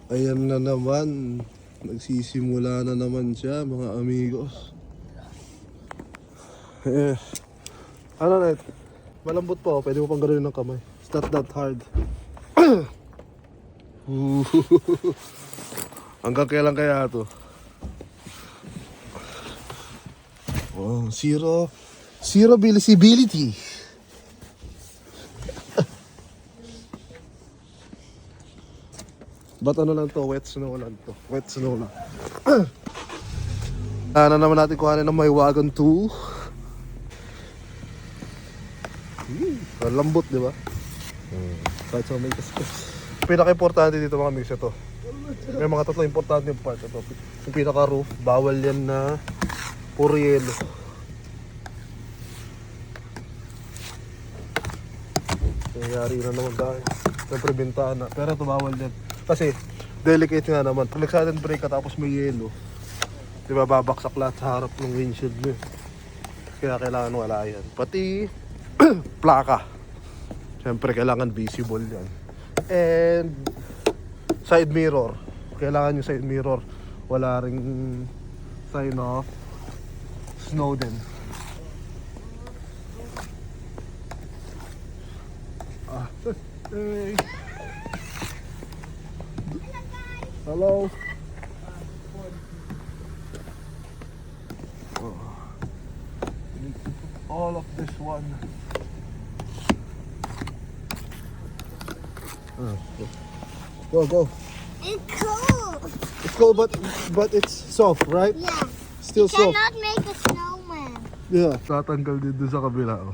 Ayan na naman. Nagsisimula na naman siya, mga amigos. Ano na ito? Malambot pa, pwede mo pang gano'n ng kamay. It's not that hard. Hanggang kailan kaya ito? Oh, zero visibility. Ba't ano lang to? Wet snow lang to. Wet snow lang. Ano naman natin kuhanin ng may wagon 2. Ang lambot, di ba? Kahit sa may kaskas. Pinaka-importante dito mga mix ito. May mga tatlo importante yung part ito. Yung pinaka-roof, bawal yan na puro yelo. Nangyari na naman dahil. Siyempre bintana. Pero ito bawal yan. Kasi delicate nga naman. Pag nag-sudden break ka tapos may yelo, di ba babaksak lahat sa harap ng windshield mo. Kaya kailangan wala yan. Pati plaka. Siyempre kailangan visible yan. And side mirror. Kailangan yung side mirror. Wala ring sign of snow din. Hey. Hello. All of this one. Go. It's cold. It's cold, but it's soft, right? Yeah. Still You soft. cannot make a snowman. Yeah. Tatanggal din doon sa kabila. Oh.